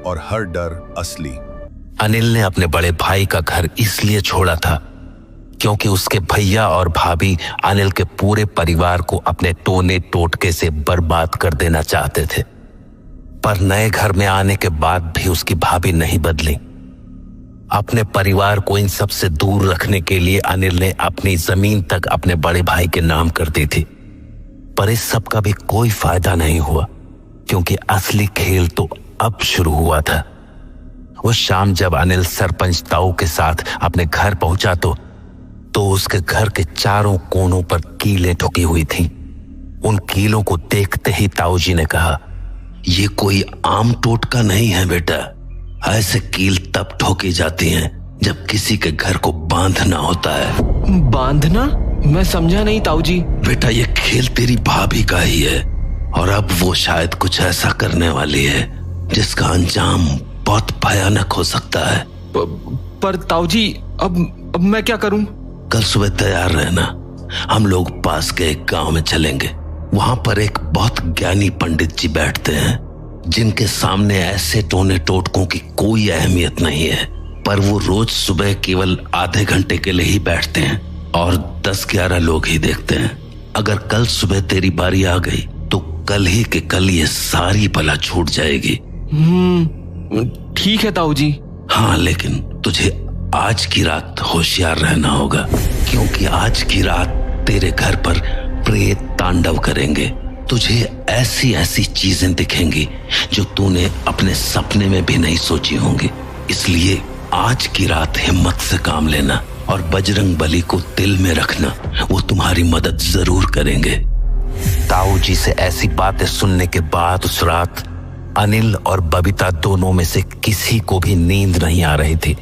और हर डर असली। अनिल ने अपने बड़े भाई का घर इसलिए छोड़ा था क्योंकि उसके भैया और भाभी अनिल के पूरे परिवार को अपने टोने टोटके से बर्बाद कर देना चाहते थे। पर नए घर में आने के बाद भी उसकी भाभी नहीं बदली। अपने परिवार को इन सब से दूर रखने के लिए अनिल ने अपनी जमीन तक अपने बड़े भाई के नाम कर दी थी। पर इस सब का भी कोई फायदा नहीं हुआ क्योंकि असली खेल तो अब शुरू हुआ था। उस शाम जब अनिल सरपंच ताऊ के साथ अपने घर पहुंचा तो उसके घर के चारों कोनों पर कीलें ठुकी हुई थीं। उन कीलों को देखते ही ताऊ जी ने कहा, ये कोई आम टोटका नहीं है बेटा। ऐसे कील तब ठोकी जाती हैं जब किसी के घर को बांधना होता है। बांधना? मैं समझा नहीं ताऊ जी। बेटा ये खेल तेरी भाभी का ही है और अब वो शायद कुछ ऐसा करने वाली है जिसका अंजाम बहुत भयानक हो सकता है। पर ताऊ जी अब मैं क्या करूं? कल सुबह तैयार रहना, हम लोग पास के एक गांव में चलेंगे। वहां पर एक बहुत ज्ञानी पंडित जी बैठते हैं जिनके सामने ऐसे टोने टोटकों की कोई अहमियत नहीं है, पर वो रोज सुबह केवल आधे घंटे के लिए ही बैठते हैं और 10-11 लोग ही देखते हैं। अगर कल सुबह तेरी बारी आ गई तो कल ही के कल ये सारी बला छूट जाएगी। ठीक है ताऊ जी। हाँ, लेकिन तुझे आज की रात होशियार रहना होगा क्योंकि आज की रात तेरे घर पर प्रेत तांडव करेंगे। तुझे ऐसी ऐसी चीजें दिखेंगी जो तूने अपने सपने में भी नहीं सोची होंगी। इसलिए आज की रात हिम्मत से काम लेना और बजरंग बली को दिल में रखना, वो तुम्हारी मदद जरूर करेंगे। ताऊ जी से ऐसी बातें सुनने के बाद उस रात अनिल और बबीता दोनों में से किसी को भी नींद नहीं आ रही थी।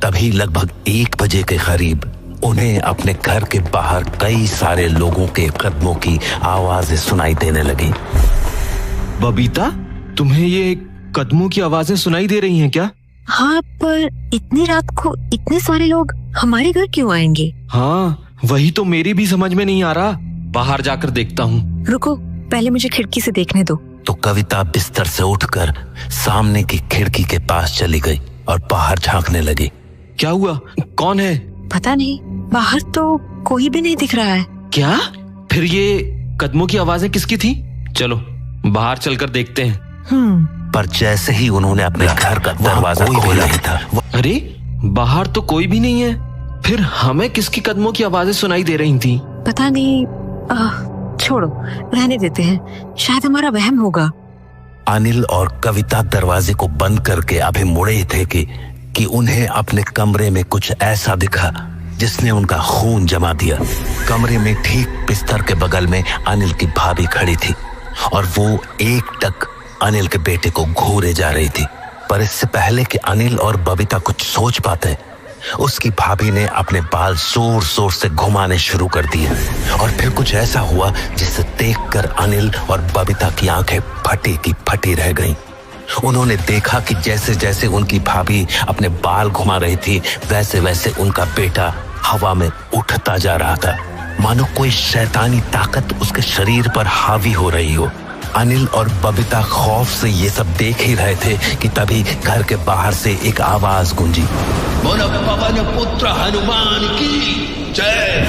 तभी लगभग 1 बजे के करीब उन्हें अपने घर के बाहर कई सारे लोगों के कदमों की आवाजें सुनाई देने लगी। बबीता, तुम्हें ये कदमों की आवाजें सुनाई दे रही हैं क्या? हाँ, पर इतनी रात को इतने सारे लोग हमारे घर क्यों आएंगे? हाँ, वही तो मेरी भी समझ में नहीं आ रहा। बाहर जाकर देखता हूँ। रुको, पहले मुझे खिड़की से देखने दो। तो कविता बिस्तर से उठकर सामने की खिड़की के पास चली गई और बाहर झांकने लगी। क्या हुआ? कौन है? पता नहीं, बाहर तो कोई भी नहीं दिख रहा है। क्या? फिर ये कदमों की आवाजें किसकी थी? चलो बाहर चलकर देखते हैं। पर जैसे ही उन्होंने अपने घर का दरवाजा खोला था, अरे बाहर तो कोई भी नहीं है। फिर हमें किसकी कदमों की आवाजें सुनाई दे रही थी? पता नहीं, छोड़ो, रहने देते हैं, शायद हमारा वहम होगा। अनिल और कविता दरवाजे को बंद करके अभी मुड़े थे कि उन्हें अपने कमरे में कुछ ऐसा दिखा जिसने उनका खून जमा दिया। कमरे में ठीक बिस्तर के बगल में अनिल की भाभी खड़ी थी और वो एकटक अनिल के बेटे को घूरे जा रही थी। पर इससे पहले कि अनिल और बबीता कुछ सोच पाते, उसकी भाभी ने अपने बाल जोर जोर से घुमाने शुरू कर दिए और फिर कुछ ऐसा हुआ जिसे देखकर अनिल और बबीता की आंखें फटी की फटी रह गईं। उन्होंने देखा कि जैसे जैसे उनकी भाभी अपने बाल घुमा रही थी, वैसे वैसे उनका बेटा हवा में उठता जा रहा था, मानो कोई शैतानी ताकत उसके शरीर पर हावी हो रही हो। अनिल और बबीता खौफ से ये सब देख ही रहे थे कि तभी घर के बाहर से एक आवाज गूंजी, बोलो पवन पुत्र हनुमान की जय।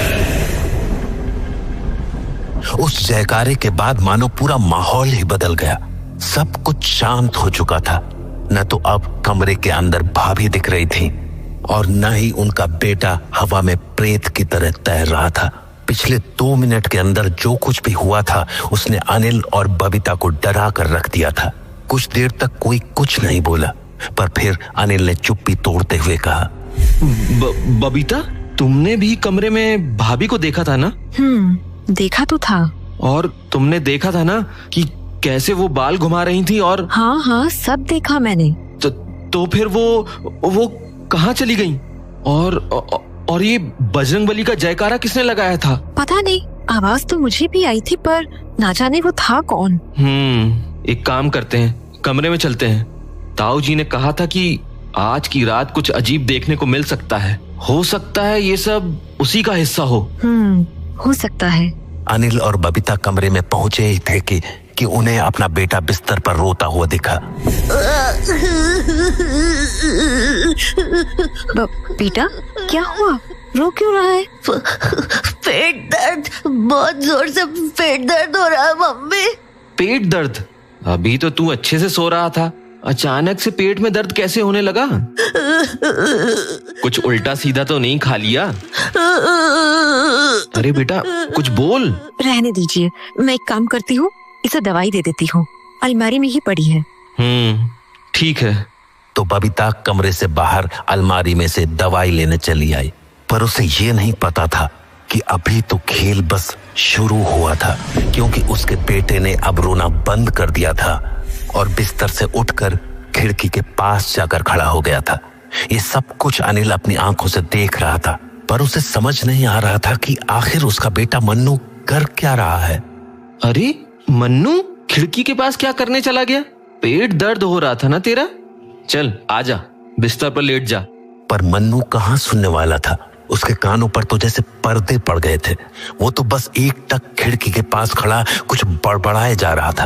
उस जयकारे के बाद मानो पूरा माहौल ही बदल गया। सब कुछ शांत हो चुका था। न तो अब कमरे के अंदर भाभी दिख रही थी और न ही उनका बेटा हवा में प्रेत की तरह तैर रहा था। पिछले 2 मिनट के अंदर जो कुछ भी हुआ था उसने अनिल और बबीता को डरा कर रख दिया था। कुछ देर तक कोई कुछ नहीं बोला, पर फिर अनिल ने चुप्पी तोड़ते हुए कहा, बबीता, तुमने भी कमरे में भाभी को देखा था ना? देखा तो था। और तुमने देखा था ना कि कैसे वो बाल घुमा रही थी? और हाँ, सब देखा मैंने। तो फिर वो कहाँ चली गई? और ये बजरंगबली का जयकारा किसने लगाया था? पता नहीं, आवाज तो मुझे भी आई थी, पर ना जाने वो था कौन। एक काम करते हैं, कमरे में चलते हैं। ताऊ जी ने कहा था कि आज की रात कुछ अजीब देखने को मिल सकता है। हो सकता है ये सब उसी का हिस्सा हो सकता है। अनिल और बबीता कमरे में पहुंचे ही थे कि उन्हें अपना बेटा बिस्तर पर रोता हुआ दिखा। बेटा क्या हुआ, रो क्यों रहा है? पेट दर्द, बहुत जोर से पेट दर्द हो रहा है मम्मी। पेट दर्द? अभी तो तू अच्छे से सो रहा था, अचानक से पेट में दर्द कैसे होने लगा? कुछ उल्टा सीधा तो नहीं खा लिया? अरे बेटा कुछ बोल। रहने दीजिए, मैं एक काम करती हूँ, इसे दवाई दे देती हूँ, अलमारी में ही पड़ी है। ठीक है। तो बबीता कमरे से बाहर अलमारी में से दवाई लेने चली आई, पर उसे ये नहीं पता था कि अभी तो खेल बस शुरू हुआ था, क्योंकि उसके बेटे ने अब रोना बंद कर दिया था और बिस्तर से उठकर खिड़की के पास जाकर खड़ा हो गया था। ये सब कुछ अनिल अपनी आंखों से देख रहा था, पर उसे समझ नहीं आ रहा था कि आखिर उसका बेटा मन्नू कर क्या रहा है। अरे मन्नू खिड़की के पास क्या करने चला गया? पेट दर्द हो रहा था ना तेरा? चल आजा, बिस्तर पर लेट जा। पर मन्नू कहाँ सुनने वाला था, उसके कानों पर तो जैसे पर्दे पड़ गए थे। वो तो बस एक टक खिड़की के पास खड़ा कुछ बड़बड़ाए जा रहा था।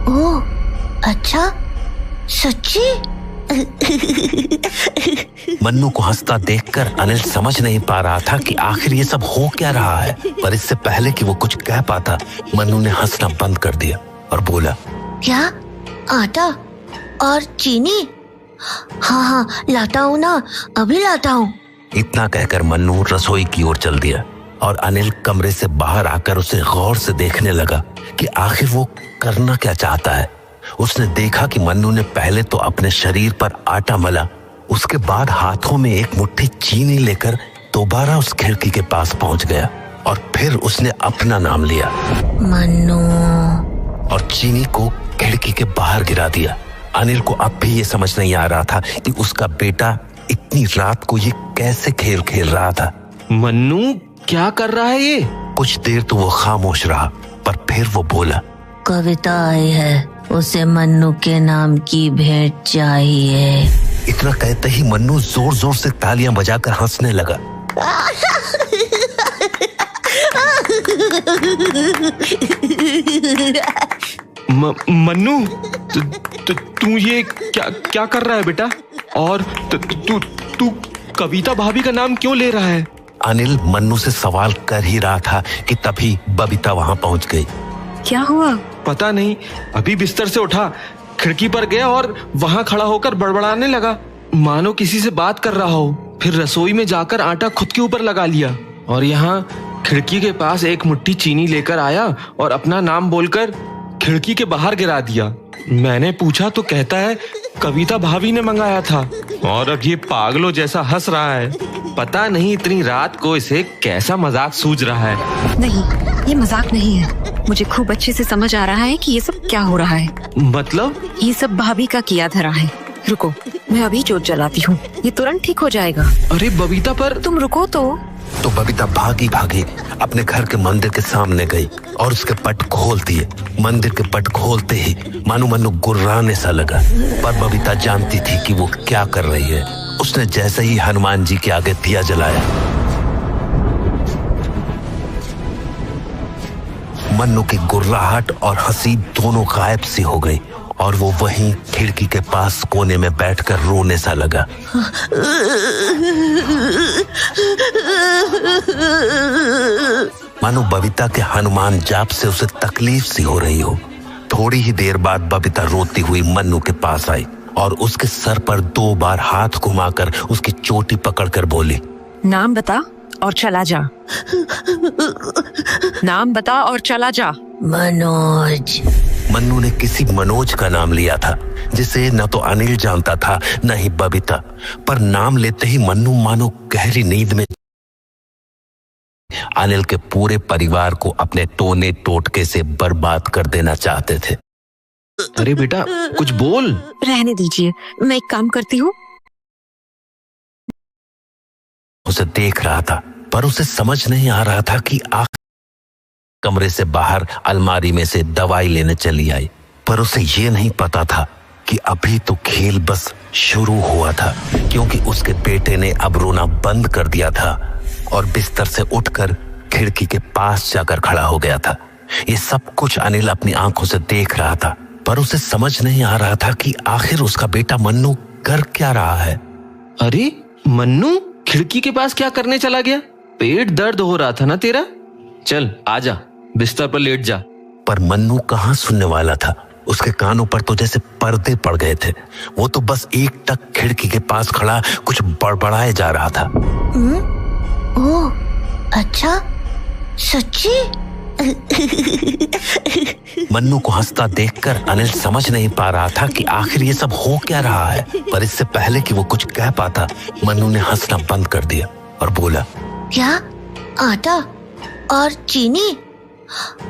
ओह अच्छा, सच्ची? मन्नू को हंसता देखकर अनिल समझ नहीं पा रहा था कि आखिर ये सब हो क्या रहा है, पर इससे पहले कि वो कुछ कह पाता, मन्नू ने हंसना बंद कर दिया और बोला, क्या आटा और चीनी? हाँ हाँ लाता हूँ ना, अभी लाता हूँ। इतना कहकर मन्नू रसोई की ओर चल दिया और अनिल कमरे से बाहर आकर उसे गौर से देखने लगा कि आखिर वो करना क्या चाहता है। उसने देखा कि मन्नू ने पहले तो अपने शरीर पर आटा मला, उसके बाद हाथों में एक मुट्ठी चीनी लेकर दोबारा उस खिड़की के पास पहुंच गया और फिर उसने अपना नाम लिया, मन्नू, और चीनी को खिड़की के बाहर गिरा दिया। अनिल को अब भी ये समझ नहीं आ रहा था कि उसका बेटा इतनी रात को ये कैसे खेल खेल रहा था। मन्नू क्या कर रहा है ये? कुछ देर तो वो खामोश रहा, पर फिर वो बोला, कविता आई है, उसे मन्नू के नाम की भेंट चाहिए। इतना कहते ही मन्नू जोर जोर से तालियां बजाकर हंसने लगा। मन्नू तू ये क्या कर रहा है बेटा? और तू कविता भाभी का नाम क्यों ले रहा है? अनिल मन्नू से सवाल कर ही रहा था कि तभी बबीता वहां पहुंच गई। क्या हुआ? पता नहीं, अभी बिस्तर से उठा, खिड़की पर गया और वहां खड़ा होकर बड़बड़ाने लगा, मानो किसी से बात कर रहा हो। फिर रसोई में जाकर आटा खुद के ऊपर लगा लिया और यहाँ खिड़की के पास एक मुट्ठी चीनी लेकर आया और अपना नाम बोलकर खिड़की के बाहर गिरा दिया। मैंने पूछा तो कहता है कविता भाभी ने मंगाया था, और अब ये पागलों जैसा हंस रहा है। पता नहीं इतनी रात को इसे कैसा मजाक सूझ रहा है। नहीं, ये मजाक नहीं है, मुझे खूब अच्छे से समझ आ रहा है कि ये सब क्या हो रहा है। मतलब? ये सब भाभी का किया धरा है। रुको, मैं अभी जोत जलाती हूँ, ये तुरंत ठीक हो जाएगा। अरे बबीता, पर तुम रुको तो बबीता भागी भागी अपने घर के मंदिर के सामने गई और उसके पट खोल दिए। मंदिर के पट खोलते ही मन्नू गुर्राने सा लगा, पर बबीता जानती थी कि वो क्या कर रही है। उसने जैसे ही हनुमान जी के आगे दिया जलाया, मन्नू की गुर्राहट और हंसी दोनों गायब सी हो गई और वो वहीं खिड़की के पास कोने में बैठकर रोने सा लगा। मानो बबीता के हनुमान जाप से उसे तकलीफ सी हो रही हो। थोड़ी ही देर बाद बबीता रोती हुई मन्नू के पास आई और उसके सर पर 2 बार हाथ घुमाकर उसकी चोटी पकड़कर बोली, नाम बता और चला जा। नाम बता और चला जा। मनोज। मन्नू ने किसी मनोज का नाम लिया था जिसे न तो अनिल जानता था न ही बबीता, पर नाम लेते ही मन्नू मानो गहरी नींद में अनिल के पूरे परिवार को अपने टोने टोटके से बर्बाद कर देना चाहते थे। अरे बेटा कुछ बोल। रहने दीजिए, मैं एक काम करती हूँ। उसे देख रहा था, पर उसे समझ नहीं आ रहा था कि कमरे से बाहर अलमारी में से दवाई लेने चली आई, पर उसे ये नहीं पता था कि अभी तो खेल बस शुरू हुआ था, क्योंकि उसके बेटे ने अब रोना बंद कर दिया था और बिस्तर से उठकर खिड़की के पास जाकर खड़ा हो गया था। ये सब कुछ अनिल अपनी आंखों से देख रहा था, पर उसे समझ नहीं आ रहा था कि आखिर उसका बेटा मन्नू कर क्या रहा है। अरे मन्नू खिड़की के पास क्या करने चला गया? पेट दर्द हो रहा था ना तेरा? चल आजा, बिस्तर पर लेट जा। पर मन्नू कहाँ सुनने वाला था। उसके कानों पर तो जैसे पर्दे पड़ गए थे। वो तो बस एकटक खिड़की के पास खड़ा कुछ बड़बड़ाए जा रहा था। ओह, अच्छा, सच्ची? मन्नू को हंसता देखकर अनिल समझ नहीं पा रहा था कि आखिर ये सब हो क्या रहा है। पर इससे पहले कि वो कुछ कह पाता, मन्नू ने हंसना बंद कर दिया और बोला, क्या? आटा और चीनी?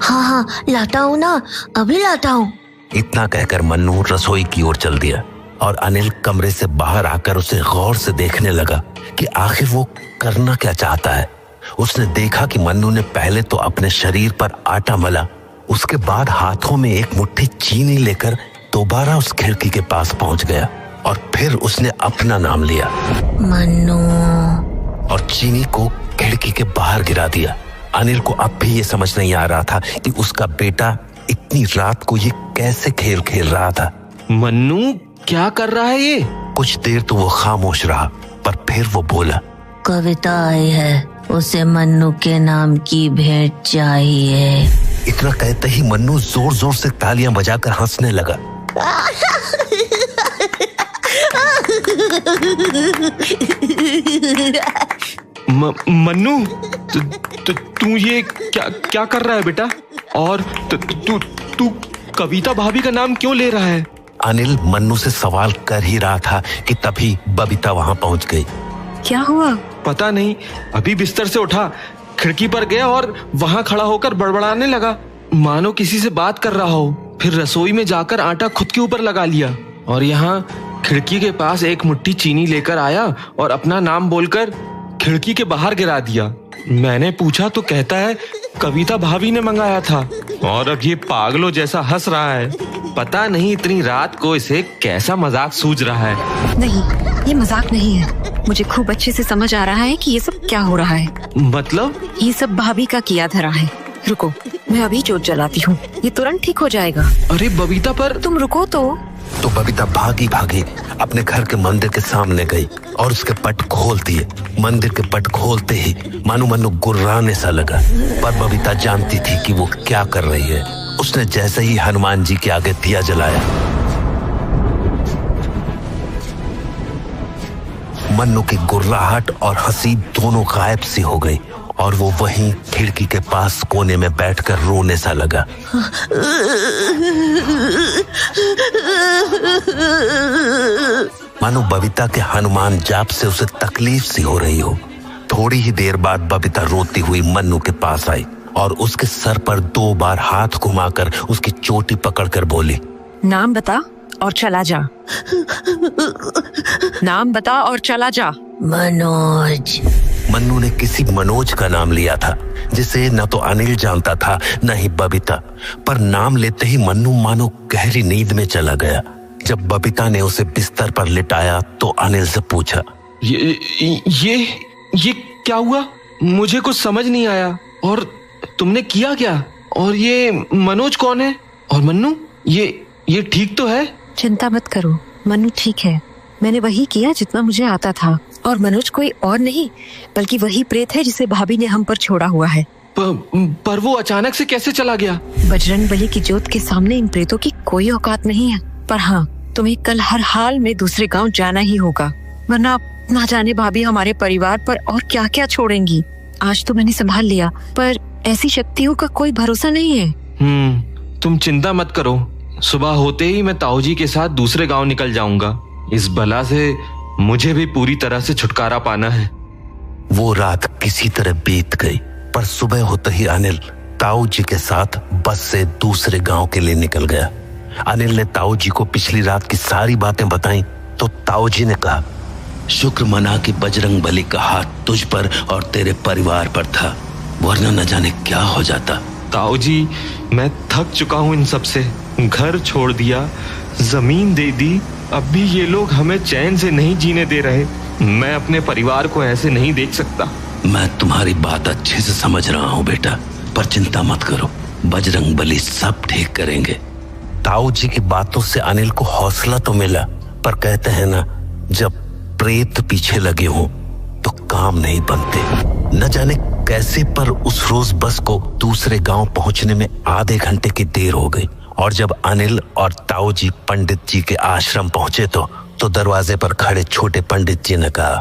हाँ, लाता हूँ ना, अभी लाता हूँ। इतना कहकर मन्नू रसोई की ओर चल दिया और अनिल कमरे से बाहर आकर उसे गौर से देखने लगा कि आखिर वो करना क्या चाहता है। उसने देखा कि मन्नू ने पहले तो अपने शरीर पर आटा मला, उसके बाद हाथों में एक मुट्ठी चीनी लेकर दोबारा उस खिड़की के पास पहुंच गया और फिर उसने अपना नाम लिया, मन्नू, और चीनी को खिड़की के बाहर गिरा दिया। अनिल को अब भी ये समझ नहीं आ रहा था कि उसका बेटा इतनी रात को ये कैसे खेल खेल रहा था। मन्नू क्या कर रहा है ये? कुछ देर तो वो खामोश रहा, पर फिर वो बोला, कविता आई है, उसे मन्नू के नाम की भेंट चाहिए। इतना कहते ही मन्नू जोर जोर से तालियां बजाकर हंसने लगा। मन्नू, तू ये क्या कर रहा है बेटा? और तू कविता भाभी का नाम क्यों ले रहा है? अनिल मन्नू से सवाल कर ही रहा था कि तभी बबीता वहां पहुंच गई। क्या हुआ? पता नहीं, अभी बिस्तर से उठा, खिड़की पर गया और वहां खड़ा होकर बड़बड़ाने लगा, मानो किसी से बात कर रहा हो। फिर रसोई में जाकर आटा खुद के ऊपर लगा लिया और यहाँ खिड़की के पास एक मुट्ठी चीनी लेकर आया और अपना नाम बोलकर खिड़की के बाहर गिरा दिया। मैंने पूछा तो कहता है कविता भाभी ने मंगाया था, और अब ये पागलों जैसा हंस रहा है। पता नहीं इतनी रात को इसे कैसा मजाक सूझ रहा है। नहीं, ये मजाक नहीं है। मुझे खूब अच्छे से समझ आ रहा है कि ये सब क्या हो रहा है। मतलब? ये सब भाभी का किया धरा है। रुको, मैं अभी जोत जलाती हूँ, ये तुरंत ठीक हो जाएगा। अरे बबीता, पर तुम रुको तो बबीता भागी भागी अपने घर के मंदिर के सामने गई और उसके पट खोल दिए। मंदिर के पट खोलते ही मन्नू गुर्राने सा लगा, पर बबीता जानती थी कि वो क्या कर रही है। उसने जैसे ही हनुमान जी के आगे दिया जलाया, मन्नू की गुर्राहट और हंसी दोनों गायब सी हो गई और वो वहीं खिड़की के पास कोने में बैठकर रोने सा लगा। मानो बबीता के हनुमान जाप से उसे तकलीफ सी हो रही हो। थोड़ी ही देर बाद बबीता रोती हुई मन्नू के पास आई और उसके सर पर 2 बार हाथ घुमाकर उसकी चोटी पकड़कर बोली, नाम बता और चला जा। नाम बता और चला जा। मनोज। मन्नू ने किसी मनोज का नाम लिया था जिसे न तो अनिल जानता था न ही बबीता, पर नाम लेते ही मन्नू मानो गहरी नींद में चला गया। जब बबीता ने उसे बिस्तर पर लिटाया तो अनिल से पूछा, ये क्या हुआ? मुझे कुछ समझ नहीं आया। और तुमने किया क्या? और ये मनोज कौन है? और मन्नू ये ठीक तो है? चिंता मत करो, मन्नू ठीक है। मैंने वही किया जितना मुझे आता था, और मनोज कोई और नहीं बल्कि वही प्रेत है जिसे भाभी ने हम पर छोड़ा हुआ है। पर वो अचानक से कैसे चला गया? बजरंग बली की जोत के सामने इन प्रेतों की कोई औकात नहीं है। पर हाँ, तुम्हें कल हर हाल में दूसरे गांव जाना ही होगा, वरना ना जाने भाभी हमारे परिवार पर और क्या क्या छोड़ेंगी। आज तो मैंने संभाल लिया, पर ऐसी शक्तियों का कोई भरोसा नहीं है। तुम चिंता मत करो, सुबह होते ही मैं ताऊ जी के साथ दूसरे गांव निकल जाऊंगा। इस बला से मुझे भी पूरी तरह से छुटकारा पाना है। वो रात किसी तरह बीत गई, पर सुबह होते ही अनिल ताऊ जी के साथ बस से दूसरे गांव के लिए निकल गया। अनिल ने ताऊ जी को पिछली रात की सारी बातें बताई तो ताऊ जी ने कहा, शुक्र मना कि बजरंग बली का हाथ तुझ पर और तेरे परिवार पर था, वरना न जाने क्या हो जाता। ताऊ जी, मैं थक चुका हूँ इन सब से। घर छोड़ दिया, जमीन दे दी, अब भी ये लोग हमें चैन से नहीं जीने दे रहे। मैं अपने परिवार को ऐसे नहीं देख सकता। मैं तुम्हारी बात अच्छे से समझ रहा हूँ बेटा, पर चिंता मत करो, बजरंग बली सब ठीक करेंगे। ताऊ जी की बातों से अनिल को हौसला तो मिला, पर कहते हैं ना, जब प्रेत पीछे लगे हों तो काम नहीं बनते। न जाने कैसे पर उस रोज बस को दूसरे गांव पहुंचने में आधे घंटे की देर हो गई, और जब अनिल और ताऊ जी पंडित जी के आश्रम पहुंचे तो दरवाजे पर खड़े छोटे पंडित जी ने कहा,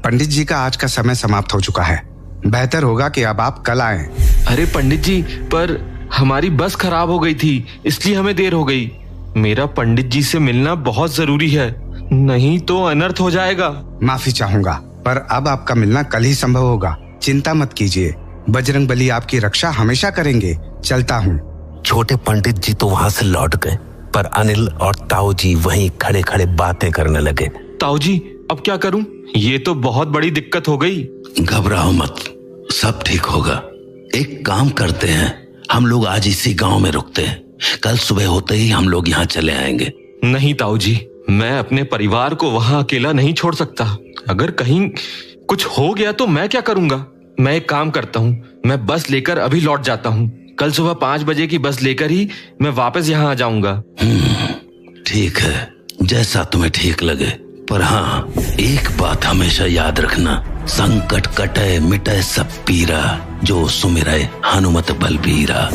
पंडित जी का आज का समय समाप्त हो चुका है, बेहतर होगा कि अब आप कल आएं। अरे पंडित जी, पर हमारी बस खराब हो गई थी, इसलिए हमें देर हो गई। मेरा पंडित जी से मिलना बहुत जरूरी है, नहीं तो अनर्थ हो जाएगा। माफी चाहूंगा, पर अब आपका मिलना कल ही संभव होगा। चिंता मत कीजिए, बजरंगबली आपकी रक्षा हमेशा करेंगे। चलता हूँ। छोटे पंडित जी तो वहां से लौट गए, पर अनिल और ताऊ जी वहीं खड़े खड़े बातें करने लगे। ताऊ जी, अब क्या करूं? ये तो बहुत बड़ी दिक्कत हो गई। घबराओ मत, सब ठीक होगा। एक काम करते हैं, हम लोग आज इसी गांव में रुकते हैं, कल सुबह होते ही हम लोग यहाँ चले आएंगे। नहीं ताऊ जी, मैं अपने परिवार को वहां अकेला नहीं छोड़ सकता। अगर कहीं कुछ हो गया तो मैं क्या करूंगा? मैं एक काम करता हूँ, मैं बस लेकर अभी लौट जाता हूँ। कल सुबह 5 बजे की बस लेकर ही मैं वापस यहाँ आ जाऊंगा। ठीक है, जैसा तुम्हें ठीक लगे। पर हाँ, एक बात हमेशा याद रखना, संकट कटे मिटे सब पीरा, जो सुमिरै हनुमत बलबीरा।